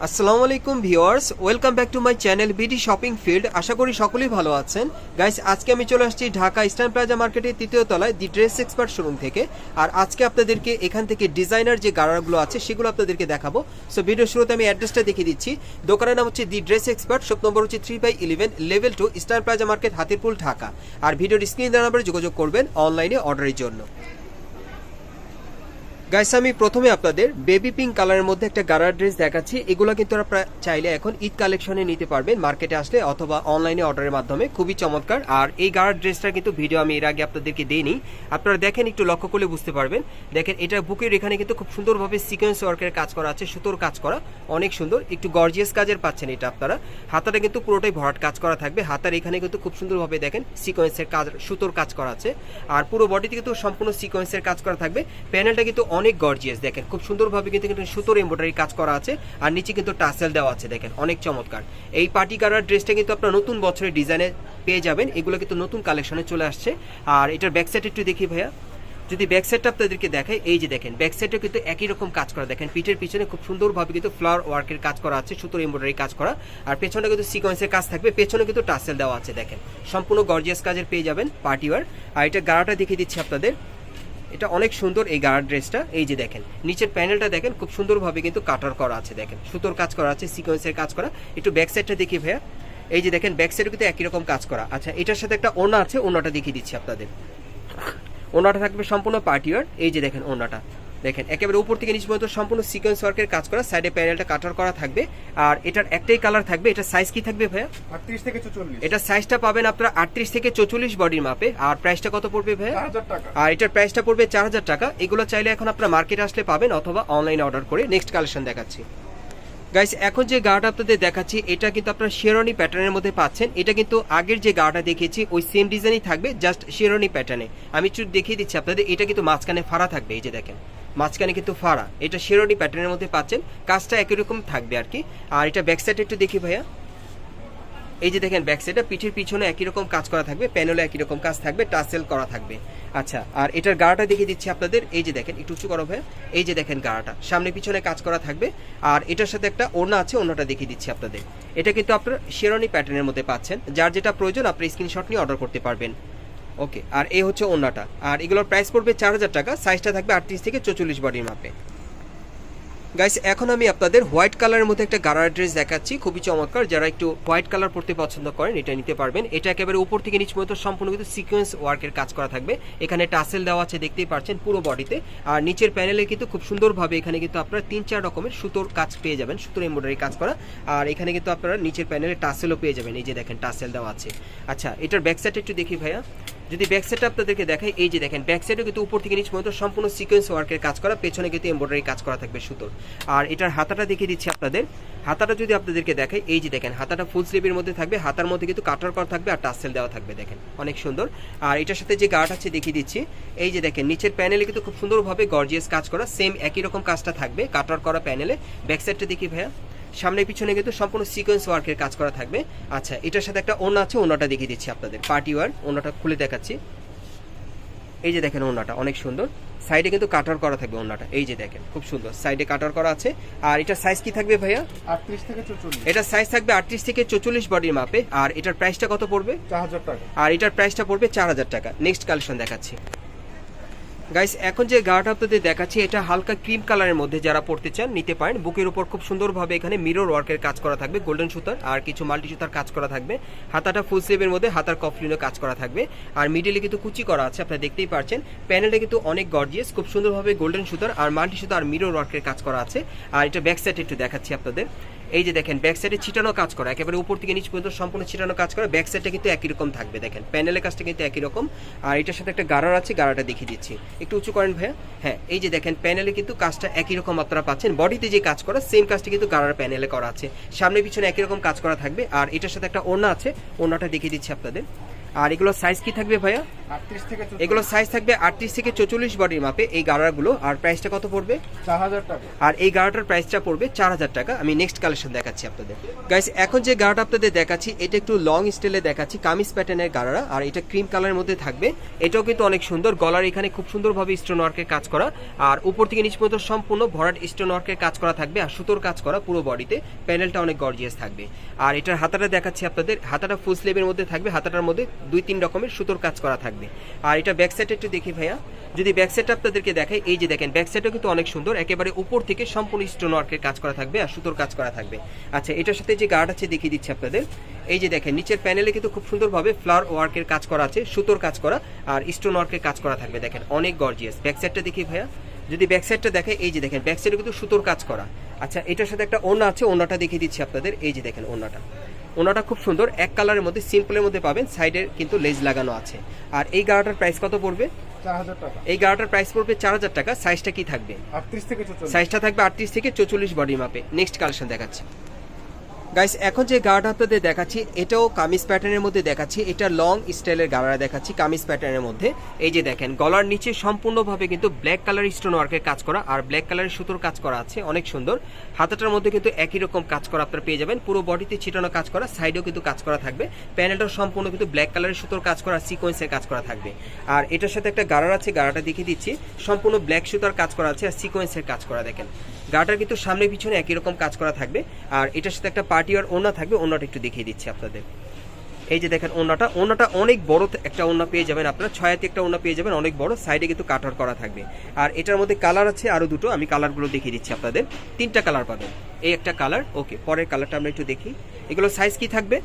আসসালামু আলাইকুম viewers, welcome back to my channel BD shopping field. আশা করি সকলেই ভালো আছেন। গাইস, আজকে আমি চলে আসছি ঢাকা ইস্টার্ন প্লাজা মার্কেটের তৃতীয় তলায় দি ড্রেস এক্সপার্ট শোরুম থেকে। আর আজকে আপনাদেরকে এখান থেকে ডিজাইনার যে গাড়াগুলো আছে সেগুলো আপনাদেরকে দেখাবো। সো ভিডিও শুরুতে আমি অ্যাড্রেসটা দেখিয়ে দিচ্ছি। দোকানের নাম হচ্ছে the Dress Expert, shop number হচ্ছে 3/11 level 2 Eastern Plaza market, Hatirpool, Dhaka. আর ভিডিওর স্ক্রিন দেওয়া নাম্বারে যোগাযোগ করবেন অনলাইনে অর্ডারের জন্য। গাইস, আমি প্রথমে আপনাদের বেবি পিঙ্ক কালারের মধ্যে একটা গারার ড্রেস দেখাচ্ছি। এগুলো কিন্তু আপনারা চাইলে এখন ঈদ কালেকশনে নিতে পারবেন মার্কেটে আসলে অথবা অনলাইনে অর্ডারের মাধ্যমে। খুবই চমৎকার। আর এই গারার ড্রেসটা কিন্তু ভিডিও আমি এর আগে আপনাদেরকে দেইনি, আপনারা দেখেন একটু লক্ষ্য করলে বুঝতে পারবেন। দেখেন, এটা বুকের এখানে কিন্তু খুব সুন্দরভাবে সিকোয়েন্স ওয়ার্কের কাজ করা আছে, সুতোর কাজ করা, অনেক সুন্দর, একটু গর্জিয়াস কাজের পাচ্ছেন এটা আপনারা। হাতাটা কিন্তু পুরোটাই ভরাট কাজ করা থাকবে। হাতার এখানে কিন্তু খুব সুন্দরভাবে দেখেন সিকোয়েন্সের কাজ, সুতোর কাজ করা আছে। আর পুরো বডিতে কিন্তু সম্পূর্ণ সিকোয়েন্সের কাজ করা থাকবে। প্যানেলটা কিন্তু অনেক গর্জিয়াস, দেখেন খুব সুন্দরভাবে কিন্তু সুতোর এমব্রয়ডারি কাজ করা আছে। আর নিচে কিন্তু টাসেল দেওয়া আছে, দেখেন অনেক চমৎকার। এই পার্টি গারার ড্রেসটা কিন্তু আপনারা নতুন বছরের ডিজাইনে পেয়ে যাবেন। এগুলো কিন্তু নতুন কালেকশনে চলে আসছে। আর এটার ব্যাক সাইড একটু দেখি ভাইয়া, যদি ব্যাক সাইডটা আপনাদেরকে দেখাই, এই যে দেখেন ব্যাক সাইডটা কিন্তু একই রকম কাজ করা। দেখেন পিঠের পিছনে খুব সুন্দরভাবে কিন্তু ফ্লাওয়ার ওয়ার্কের কাজ করা আছে, সুতোর এমব্রয়ডারি কাজ করা। আর পেছনে কিন্তু সিকোয়েন্সের কাজ থাকবে, পেছনে কিন্তু টাসেল দেওয়া আছে। দেখেন সম্পূর্ণ গর্জিয়াস কাজের পেয়ে যাবেন পার্টি ওয়্যার। আর এটা গারাটা দেখিয়ে দিচ্ছি আপনাদের, এটা অনেক সুন্দর এই গারার ড্রেসটা। এই যে দেখেন নিচের প্যানেলটা দেখেন খুব সুন্দরভাবে কিন্তু কাটার করা আছে, দেখেন সুতোর কাজ করা আছে, সিকোয়েন্সের কাজ করা। একটু ব্যাক সাইডটা দেখি ভাইয়া, এই যে দেখেন ব্যাক সাইডে কিন্তু একই রকম কাজ করা। আচ্ছা, এটার সাথে একটা ওড়না আছে, ওড়নাটা দেখিয়ে দিচ্ছি আপনাদের। ওড়নাটা থাকবে সম্পূর্ণ পার্টি ওয়্যার। এই যে দেখেন ওড়নাটা, দেখেন একেবারে উপর থেকে নিচ পর্যন্ত সম্পূর্ণ সিকোয়েন্স ওয়ার্কের কাজ করা, সাইডে প্যানেলটা কাটার করা থাকবে। আর এটার একটাই কালার থাকবে। এটা সাইজ কি থাকবে ভাইয়া? 38 থেকে 44। এটা সাইজটা পাবেন আপনারা 38 থেকে 44 বডির মাপে। আর প্রাইসটা কত পড়বে ভাইয়া? 4000 টাকা। আর এটার প্রাইসটা পড়বে 4000 টাকা। এগুলো চাইলে এখন আপনারা মার্কেটে আসলে পাবেন অথবা অনলাইনে অর্ডার করে। নেক্সট কালেকশন দেখাচ্ছি গাইস। এখন যে গাটা আপনাদের দেখাচ্ছি এটা কিন্তু আপনারা শেরওয়ানি প্যাটার্নের মধ্যে পাচ্ছেন। এটা কিন্তু আগের যে গাটা দেখিয়েছি ওই সেম ডিজাইনই থাকবে, জাস্ট শেরওয়ানি প্যাটার্নে। আমি একটু দেখিয়ে দিচ্ছি আপনাদের, এটা কিন্তু মাঝখানে ফাড়া থাকবে। এই যে দেখেন মাঝখানে কিন্তু ফাড়া, এটা শেরওয়ানি প্যাটার্নের মধ্যে পাচ্ছেন। কাজটা একই রকম থাকবে আর কি। আর এটা ব্যাক সাইড একটু দেখি ভাইয়া, এই যে দেখেন ব্যাক সাইডে পিঠের পিছনে একই রকম কাজ করা থাকবে, প্যানেলে একই রকম কাজ থাকবে, টাসেল করা থাকবে। আচ্ছা, আর এটার গাড়াটা দেখিয়ে দিচ্ছি আপনাদের। এই যে দেখেন একটু উঁচু করো ভাই, এই যে দেখেন গাড়াটা সামনে পিছনে কাজ করা থাকবে। আর এটার সাথে একটা ওড়না আছে, ওড়নাটা দেখিয়ে দিচ্ছি আপনাদের। এটা কিন্তু আপনারা শেরওয়ানি প্যাটার্নের মধ্যে পাচ্ছেন। যার যেটা প্রয়োজন আপনি স্ক্রিনশট নিয়ে অর্ডার করতে পারবেন। ওকে, আর এই হচ্ছে ওড়নাটা। আর এগুলোর প্রাইস পড়বে 4000 টাকা। সাইজটা থাকবে 38 থেকে 44 বডির মাপে। গাইস, এখন আমি আপনাদের হোয়াইট কালারের মধ্যে একটা গারার ড্রেস দেখাচ্ছি, খুবই চমৎকার। যারা একটু হোয়াইট কালার পরতে পছন্দ করেন এটা নিতে পারবেন। এটা একেবারে উপর থেকে নিচ পর্যন্ত সম্পূর্ণ কিন্তু সিকোয়েন্স ওয়ার্কের কাজ করা থাকবে। এখানে টাসেল দেওয়া আছে, দেখতেই পাচ্ছেন পুরো বডিতে। আর নিচের প্যানেলে কিন্তু খুব সুন্দরভাবে এখানে কিন্তু আপনারা 3-4 রকমের সুতোর কাজ পেয়ে যাবেন, সুতোর এমব্রয়ডারি কাজ করা। আর এখানে কিন্তু আপনারা নিচের প্যানেলে টাসেলও পেয়ে যাবেন, এই যে দেখেন টাসেল দেওয়া আছে। আচ্ছা, এটার ব্যাক সাইড একটু দেখি ভাইয়া, যদি ব্যাক সাইডটা আপনাদেরকে দেখাই, এই যে দেখেন ব্যাক সাইডে কিন্তু উপর থেকে নিচ পর্যন্ত সম্পূর্ণ সিকোয়েন্স ওয়ার্কের কাজ করা, পেছনে কিন্তু এমব্রয়ডারি কাজ করা থাকবে সুতোর। আর এটার হাতাটা দেখিয়ে দিচ্ছি আপনাদের। হাতাটা যদি আপনাদেরকে দেখাই, এই যে দেখেন হাতাটা ফুল স্লিভের মধ্যে থাকবে, হাতার মধ্যে কিন্তু কাটার করা থাকবে আর টাসেল দেওয়া থাকবে, দেখেন অনেক সুন্দর। আর এটার সাথে যে গার্ড আছে দেখিয়ে দিচ্ছি, এই যে দেখেন নিচের প্যানেলে কিন্তু খুব সুন্দরভাবে গর্জিয়াস কাজ করা, সেম একই রকম কাজটা থাকবে কাটার করা প্যানেলে। ব্যাক সাইডটা দেখি ভাইয়া, সামনে পিছনে কিন্তু সম্পূর্ণ সিকোয়েন্স ওয়ার্কের কাজ করা থাকবে। আচ্ছা, এটার সাথে একটা ওড়না আছে, ওড়নাটা দেখিয়ে দিচ্ছি আপনাদের, পার্টি ওয়্যার। ওড়নাটা খুলে দেখাচ্ছি, এই যে দেখেন ওড়নাটা অনেক সুন্দর, সাইডে কিন্তু কাটার করা থাকবে ওড়নাটা। এই যে দেখেন খুব সুন্দর সাইডে কাটার করা আছে। আর এটার সাইজ কি থাকবে ভাইয়া? 38 থেকে 44। এটার সাইজ থাকবে 38 থেকে 44 বডির মাপে। আর এটার প্রাইসটা কত পড়বে? 4000 টাকা। আর এটার প্রাইসটা পড়বে 4000 টাকা। নেক্সট কালেকশন দেখাচ্ছি গাইস। এখন যে গাটা আপনাদের দেখাচ্ছি এটা হালকা ক্রিম কালারের মধ্যে, যারা পড়তে চান নিতে পারেন। বুকের উপর খুব সুন্দরভাবে এখানে মিরর ওয়ার্কের কাজ করা থাকবে, গোল্ডেন সুতার আর কিছু মাল্টি সুতার কাজ করা থাকবে। হাতাটা ফুল স্লিভের মধ্যে, হাতার কফলিনও কাজ করা থাকবে। আর মিডিলে কিন্তু কুচি করা আছে, আপনারা দেখতেই পাচ্ছেন। প্যানেলটা কিন্তু অনেক গর্জিয়াস, খুব সুন্দরভাবে গোল্ডেন সুতার আর মাল্টি সুতার আর মিরর ওয়ার্কের কাজ করা আছে। আর এটা ব্যাক সাইড একটু দেখাচ্ছি আপনাদের, এই যে দেখেন ব্যাক সাইডে ছিটানো কাজ করা, একেবারে উপর থেকে নিচ পর্যন্ত সম্পূর্ণ ছিটানো কাজ করা। ব্যাক সাইডটা কিন্তু একই রকম থাকবে, দেখেন প্যানেলের কাজটা কিন্তু একই রকম। আর এটার সাথে একটা গারার আছে, গারাটা দেখিয়ে দিচ্ছি, একটু উঁচু করেন ভাইয়া। হ্যাঁ, এই যে দেখেন প্যানেলে কিন্তু কাজটা একই রকম আপনারা পাচ্ছেন। বডিতে যে কাজ করা সেম কাজটা কিন্তু গারার প্যানেলে করা আছে, সামনে পিছনে একই রকম কাজ করা থাকবে। আর এটার সাথে একটা ওড়না আছে, ওড়নাটা দেখিয়ে দিচ্ছি আপনাদের। আর এগুলো সাইজ কি থাকবে ভাইয়া? 38 থেকে 44। এগুলো সাইজ থাকবে 38 থেকে 44 বডির মাপে এই গাড়াগুলো। আর প্রাইসটা কত পড়বে? 4000 টাকা। আর এই গাড়াটার প্রাইসটা পড়বে 4000 টাকা। আমি নেক্সট কালেকশন দেখাচ্ছি আপনাদের। গাইস এখন যে গাড়াটা আপনাদের দেখাচ্ছি এটা একটু লং স্টাইলে দেখাচ্ছি, কামিজ প্যাটার্নের গাড়া। আর এটা ক্রিম কালারের মধ্যে থাকবে। এটাও কিন্তু অনেক সুন্দর, গলার এখানে খুব সুন্দরভাবে স্টোন ওয়ার্কের কাজ করা, আর উপর থেকে নিচ পর্যন্ত সম্পূর্ণ ভরাট স্টোন ওয়ার্কের কাজ করা থাকবে, আর সুতোর কাজ করা পুরো বডিতে। প্যানেলটা অনেক গর্জিয়াস থাকবে। আর এটার হাতাটা দেখাচ্ছি আপনাদের, হাতাটা ফুল স্লিভের মধ্যে থাকবে, হাতাটার মধ্যে 2-3 রকমের সুতোর কাজ করা থাকবে। আর এটা ব্যাক সাইডটা একটু দেখি ভাইয়া, যদি ব্যাক সাইডটা আপনাদেরকে দেখাই, এই যে দেখেন ব্যাক সাইডটা কিন্তু অনেক সুন্দর, একেবারে উপর থেকে সম্পূর্ণ স্টোন ওয়ার্কের কাজ করা থাকবে আর সুতোর কাজ করা থাকবে। আচ্ছা, এটার সাথে যে গার্ড আছে দেখিয়ে দিচ্ছি আপনাদের। এই যে দেখেন নিচের প্যানেলে কিন্তু খুব সুন্দরভাবে ফ্লাওয়ার ওয়ার্কের কাজ করা আছে, সুতোর কাজ করা আর স্টোন ওয়ার্কের কাজ করা থাকবে। দেখেন অনেক গর্জিয়াস। ব্যাক সাইডটা দেখি ভাইয়া, যদি ব্যাক সাইডটা দেখে, এই যে দেখেন ব্যাক সাইডে কিন্তু সুতোর কাজ করা। আচ্ছা, এটার সাথে একটা ওড়না আছে, ওড়নাটা দেখিয়ে দিচ্ছি আপনাদের। এই যে দেখেন ওড়নাটা খুব সুন্দর, এক কালারের মধ্যে সিম্পলের মধ্যে পাবেন, সাইডে কিন্তু লেজ লাগানো আছে। আর এই গাড়াটার প্রাইস কত পড়বে? 4000 টাকা। এই গাড়াটার প্রাইস পড়বে 4000 টাকা। সাইজটা কি থাকবে? 38 থেকে 44। সাইজটা থাকবে 38 থেকে 44 বডি মাপে। নেক্সট কালেকশন দেখাচ্ছি। গাইস এখন যে গাড়াটা আপনাদের দেখাচ্ছি এটাও কামিজ প্যাটার্নের মধ্যে দেখাচ্ছি। এটা লং স্টাইলের গাড়া দেখাচ্ছি কামিজ প্যাটার্নের মধ্যে। এই যে দেখেন গলার নিচে সম্পূর্ণভাবে কিন্তু ব্ল্যাক কালার স্টোন ওয়ার্কের কাজ করা আর ব্ল্যাক কালারের সুতোর কাজ করা আছে, অনেক সুন্দর। হাতাটার মধ্যে কিন্তু একই রকম কাজ করা আপনারা পেয়ে যাবেন, পুরো বডিতে ছিটানো কাজ করা, সাইডেও কিন্তু কাজ করা থাকবে। প্যানেলটাও সম্পূর্ণ কিন্তু ব্ল্যাক কালারের সুতোর কাজ করা, সিকোয়েন্সের কাজ করা থাকবে। আর এটার সাথে একটা গাড়া আছে, গাড়াটা দেখিয়ে দিচ্ছি, সম্পূর্ণ ব্ল্যাক সুতার কাজ করা আছে আর সিকোয়েন্সের কাজ করা। দেখেন গাড়াটার কিন্তু সামনে পিছনে একই রকম কাজ করা থাকবে। আর এটার সাথে একটা পার্টি আর ওড়না থাকবে, ওড়নাটা একটু দেখিয়ে দিচ্ছি আপনাদের। এই যে দেখেন ওড়নাটা অনেক বড় একটা ওড়না পেয়ে যাবেন আপনারা, 6 হাতে একটা ওড়না পেয়ে যাবেন, অনেক বড়, সাইডে কিন্তু কাটার করা থাকবে। আর এটার মধ্যে কালার আছে আরো দুটো, আমি কালারগুলো দেখিয়ে দিচ্ছি আপনাদের। 3টা কালার পাবেন, এই একটা কালার। ওকে, পরের কালারটা আমরা একটু দেখি। এগুলো সাইজ কি থাকবে?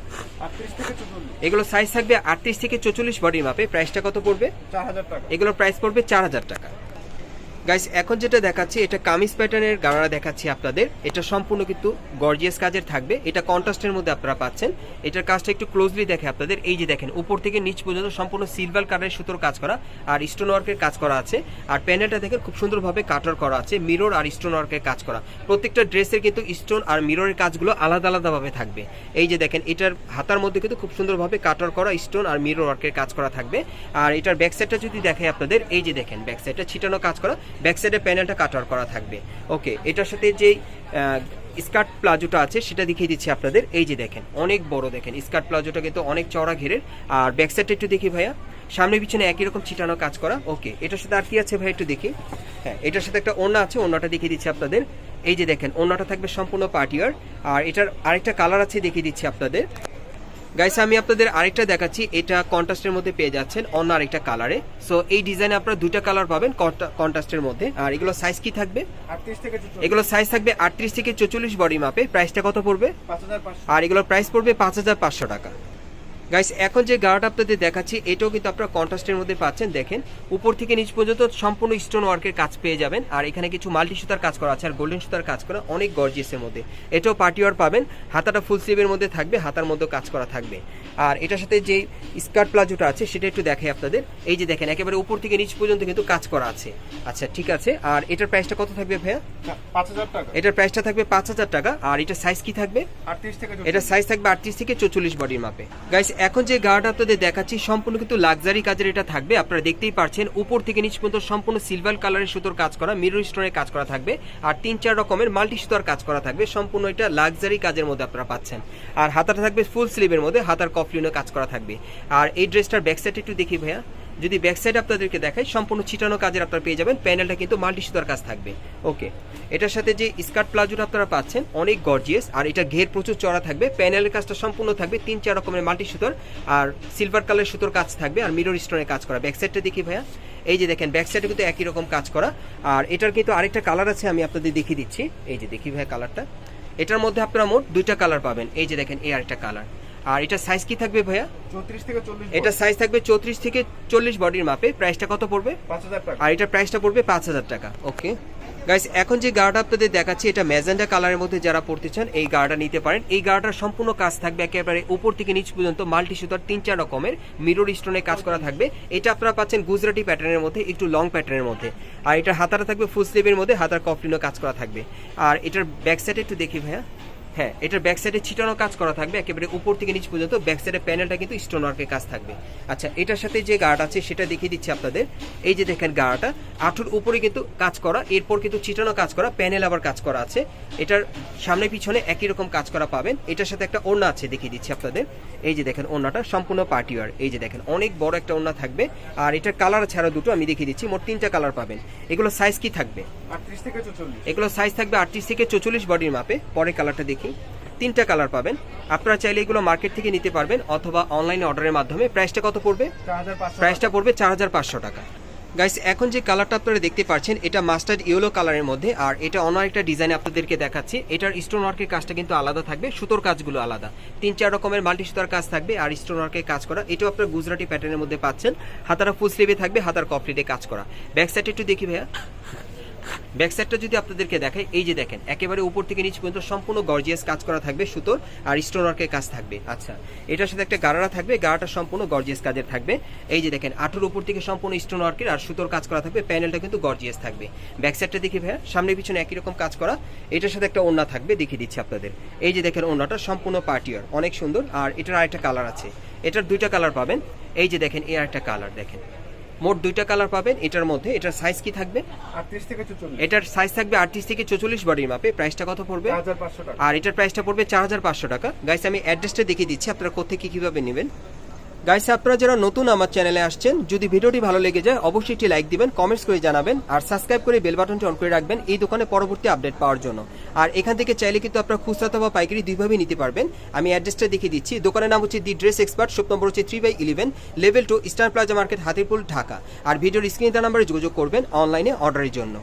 38 থেকে 44। এগুলো সাইজ থাকবে 38 থেকে 44 বডির মাপে। প্রাইসটা কত পড়বে? 4000 টাকা। এগুলোর প্রাইস পড়বে 4000 টাকা। গাইস এখন যেটা দেখাচ্ছি এটা কামিজ প্যাটার্নের গাড়া দেখাচ্ছি আপনাদের। এটা সম্পূর্ণ কিন্তু গর্জিয়াস কাজের থাকবে, এটা কন্ট্রাস্টের মধ্যে আপনারা পাচ্ছেন। এটার কাজটা একটু ক্লোজলি দেখে আপনাদের। এই যে দেখেন উপর থেকে নিচ পর্যন্ত সম্পূর্ণ সিলভার কালারের সুতোর কাজ করা আর স্টোন ওয়ার্কের কাজ করা আছে। আর প্যানেলটা দেখেন খুব সুন্দরভাবে কাটার করা আছে, মিরর আর স্টোন ওয়ার্কের কাজ করা। প্রত্যেকটা ড্রেসের কিন্তু স্টোন আর মিররের কাজগুলো আলাদা আলাদাভাবে থাকবে। এই যে দেখেন এটার হাতার মধ্যে কিন্তু খুব সুন্দরভাবে কাটার করা স্টোন আর মিরর ওয়ার্কের কাজ করা থাকবে। আর এটার ব্যাক সাইডটা যদি দেখাই আপনাদের, এই যে দেখেন ব্যাক সাইডটা ছিটানো কাজ করা, ব্যাক সাইডে প্যানেলটা কাটার করা থাকবে। ওকে, এটার সাথে যে স্কার্ট প্লাজোটা আছে সেটা দেখিয়ে দিচ্ছি আপনাদের। এই যে দেখেন অনেক বড়, দেখেন স্কার্ট প্লাজোটা কিন্তু অনেক চওড়া ঘেরের। আর ব্যাক সাইডটা একটু দেখি ভাইয়া, সামনে পিছনে একই রকম ছিটানো কাজ করা। ওকে, এটার সাথে আর কি আছে ভাই একটু দেখি। হ্যাঁ, এটার সাথে একটা ওড়না আছে, ওড়নাটা দেখিয়ে দিচ্ছি আপনাদের। এই যে দেখেন ওড়নাটা থাকবে সম্পূর্ণ পার্টিয়ার। আর এটার আরেকটা কালার আছে দেখিয়ে দিচ্ছি আপনাদের। গাইস আমি আপনাদের আরেকটা দেখাচ্ছি, এটা কন্ট্রাস্টের মধ্যে পেয়ে যাচ্ছেন অন্য আরেকটা কালারে। সো এই ডিজাইনে আপনারা 2টা কালার পাবেন কন্ট্রাস্টের মধ্যে। আর এগুলো সাইজ কি থাকবে? 38 থেকে 44। এগুলো সাইজ থাকবে 38 থেকে 44 বডি মাপে। প্রাইসটা কত পড়বে? 5500। আর এগুলোর প্রাইস পড়বে 5500 টাকা। গাইস এখন যে গাড়াটা আপনাদের দেখাচ্ছি এটাও কিন্তু আপনারা কন্ট্রাস্টের মধ্যে পাচ্ছেন। দেখেন উপর থেকে নিচ পর্যন্ত সম্পূর্ণ স্টোন ওয়ার্কের কাজ পেয়ে যাবেন। আর এখানে কিছু মাল্টি সুতার কাজ করা আছে আর গোল্ডেন সুতার কাজ করা, অনেক গর্জিয়াসের মধ্যে। এটাও পার্টি ওয়ার পাবেন, হাতাটা ফুল স্লিভের মধ্যে থাকবে, হাতার মধ্যে কাজ করা থাকবে। আর এটার সাথে যে স্কার্ট প্লাজোটা আছে সেটা একটু দেখাই আপনাদের। এই যে দেখেন একেবারে উপর থেকে নিচ পর্যন্ত কিন্তু কাজ করা আছে। আচ্ছা ঠিক আছে, আর এটার প্রাইসটা কত থাকবে ভাইয়া? 5000 টাকা। এটার প্রাইসটা থাকবে 5000 টাকা। আর এটা সাইজ কি থাকবে? 38 থেকে 44। এটা সাইজ থাকবে 38 থেকে 44 বডির মাপে। গাইস এখন যে গাড়াটা আপনাদের দেখাচ্ছি সম্পূর্ণ কিন্তু লাক্সারি কাজের এটা থাকবে। আপনারা দেখতেই পাচ্ছেন উপর থেকে নিচ পর্যন্ত সম্পূর্ণ সিলভার কালারের সুতোর কাজ করা, মিরর স্টোনের কাজ করা থাকবে। আর 3-4 রকমের মাল্টি সুতার কাজ করা থাকবে। সম্পূর্ণ এটা লাক্সারি কাজের মধ্যে আপনারা পাচ্ছেন। আর হাতাটা থাকবে ফুল স্লিভের মধ্যে, হাতার কফলিনে কাজ করা থাকবে। আর এই ড্রেসটার ব্যাক সাইড একটু দেখি ভাইয়া, যদি ব্যাক সাইড আপনাদেরকে দেখাই সম্পূর্ণ ছিটানো কাজের আপনারা পেয়ে যাবেন। প্যানেলটা কিন্তু মাল্টি সুতার কাজ থাকবে। ওকে, এটার সাথে যে স্কার্ট প্লাজোটা আপনারা পাচ্ছেন অনেক গর্জিয়াস। আর এটা ঘের প্রচুর চড়া থাকবে, প্যানেলের কাজটা সম্পূর্ণ থাকবে 3-4 রকমের মাল্টি সুতার আর সিলভার কালার সুতোর কাজ থাকবে আর মিরর স্টোনের কাজ করা। ব্যাক সাইডটা দেখি ভাইয়া, এই যে দেখেন ব্যাক সাইডে কিন্তু একই রকম কাজ করা। আর এটার কিন্তু আরেকটা কালার আছে, আমি আপনাদের দেখিয়ে দিচ্ছি। এই যে দেখি ভাইয়া কালারটা, এটার মধ্যে আপনারা মোট 2টা কালার পাবেন। এই যে দেখেন এই আরেকটা কালার। আর এটা সাইজ কি থাকবে ভাইয়া? 34 থেকে 40। এটা সাইজ থাকবে 34 থেকে 40 বডির মাপে। প্রাইসটা কত পড়বে? 5000 টাকা। আর এটা প্রাইসটা পড়বে 5000 টাকা। ওকে গাইস এখন যে গাড়াটা আপনাদের দেখাচ্ছি এটা ম্যাজেন্ডা কালারের মধ্যে যারা পড়তে চান এই গাড়াটা নিতে পারেন। এই গাড়াটার সম্পূর্ণ কাজ থাকবে একেবারে উপর থেকে নিচ পর্যন্ত মাল্টি সুতার 3-4 রকমের মিরর স্টোনের কাজ করা থাকবে। এটা আপনারা পাচ্ছেন গুজরাটি প্যাটার্নের মধ্যে, একটু লং প্যাটার্নের মধ্যে। আর এটার হাতাটা থাকবে ফুল স্লিভের মধ্যে, হাতার কফলিনও কাজ করা থাকবে। আর এটার ব্যাক সাইডে একটু দেখি ভাইয়া, হ্যাঁ, এটার ব্যাক সাইডে ছিটানো কাজ করা থাকবে একেবারে উপর থেকে নিচ পর্যন্ত। ব্যাক সাইডের প্যানেলটা কিন্তু স্টোন ওয়ার্কের কাজ থাকবে। আচ্ছা, এটার সাথে যে গার্ড আছে সেটা দেখিয়ে দিচ্ছি আপনাদের। এই যে দেখেন গার্ডটা আঁঠুর উপরে কিন্তু কাজ করা, এরপর কিন্তু ছিটানো কাজ করা, প্যানেল আবার কাজ করা আছে। এটার সামনে পিছনে একই রকম কাজ করা পাবেন। এটার সাথে একটা ওড়না আছে, দেখিয়ে দিচ্ছি আপনাদের। এই যে দেখেন ওড়নাটা সম্পূর্ণ পার্টি ওয়্যার। এই যে দেখেন অনেক বড় একটা ওড়না থাকবে। আর এটার কালার ছাড়া দুটো আমি দেখিয়ে দিচ্ছি, মোট 3টা কালার পাবেন। এগুলো সাইজ কি থাকবে? 38 থেকে 44। এগুলো সাইজ থাকবে 38 থেকে 44 বডির মাপে। পরে কালারটা দেখি, 3টা কালার পাবেন। আপনারা চাইলে এগুলো মার্কেট থেকে নিতে পারবেন অথবা অনলাইনে অর্ডারের মাধ্যমে। প্রাইসটা কত পড়বে? 4500। প্রাইসটা পড়বে 4500 টাকা। গাইস, এখন যে কালারটা আপনারা দেখতে পাচ্ছেন এটা মাস্টার্ড ইয়েলো কালারের মধ্যে, আর এটা অন্য একটা ডিজাইনে আপনাদেরকে দেখাচ্ছি। এটার স্টোন ওয়ার্কের কাজটা কিন্তু আলাদা থাকবে, সুতোর কাজগুলো আলাদা। 3-4 রকমের মাল্টি সুতার কাজ থাকবে আর স্টোন ওয়ার্কের কাজ করা। এটাও আপনারা গুজরাটি প্যাটার্নের মধ্যে পাচ্ছেন। হাতারা ফুল স্লিভে থাকবে, হাতার কপলিটে কাজ করা। ব্যাক সাইড একটু দেখি ভাইয়া। ব্যাক সাইডটা যদি আপনাদেরকে দেখাই, এই যে দেখেন একেবারে উপর থেকে নিচ পর্যন্ত সম্পূর্ণ গর্জিয়াস কাজ করা থাকবে, সুতোর আর স্টোন ওয়ার্কের কাজ থাকবে। আচ্ছা, এটার সাথে একটা গারারা থাকবে, গারাটা সম্পূর্ণ গর্জিয়াস কাজের থাকবে। এই যে দেখেন আঁঠুর উপর থেকে সম্পূর্ণ স্টোন ওয়ার্কের আর সুতোর কাজ করা থাকবে, প্যানেলটা কিন্তু গর্জিয়াস থাকবে। ব্যাক সাইডটা দেখি ভাইয়া, সামনে পিছনে একই রকম কাজ করা। এটার সাথে একটা ওড়না থাকবে, দেখিয়ে দিচ্ছি আপনাদের। এই যে দেখেন ওড়নাটা সম্পূর্ণ পার্টি ওয়্যার, অনেক সুন্দর। আর এটার আরেকটা কালার আছে, এটার 2টা কালার পাবেন। এই যে দেখেন এই আরেকটা কালার দেখেন, মোট 2টা কালার পাবেন এটার মধ্যে। এটার সাইজ কি থাকবে? 38 থেকে 44। এটার সাইজ থাকবে 38 থেকে 44 বডির মাপে। প্রাইসটা কত পড়বে? 4500 টাকা। আর এটার প্রাইসটা পড়বে 4500 টাকা। গাইস, আমি অ্যাড্রেসটা দেখিয়ে দিচ্ছি আপনারা কোত্থেকে কিভাবে নেবেন। গাইস, আপনারা যারা নতুন আমার চ্যানেলে আসছেন, যদি ভিডিওটি ভালো লেগে যায় অবশ্যই একটি লাইক দিবেন, কমেন্টস করে জানাবেন আর সাবস্ক্রাইব করে বেল বাটনটি অন করে রাখবেন এই দোকানে পরবর্তী আপডেট পাওয়ার জন্য। আর এখান থেকে চাইলে কিন্তু আপনারা খুচরা অথবা পাইকারি দুইভাবেই নিতে পারবেন। আমি অ্যাড্রেসটা দেখিয়ে দিচ্ছি। দোকানের নাম হচ্ছে the Dress Expert, shop number হচ্ছে 3/11, level 2, Eastern Plaza market, Hatirpool, Dhaka. আর ভিডিওর স্ক্রিনে দেওয়া নাম্বারে যোগাযোগ করবেন অনলাইনে অর্ডারের জন্য।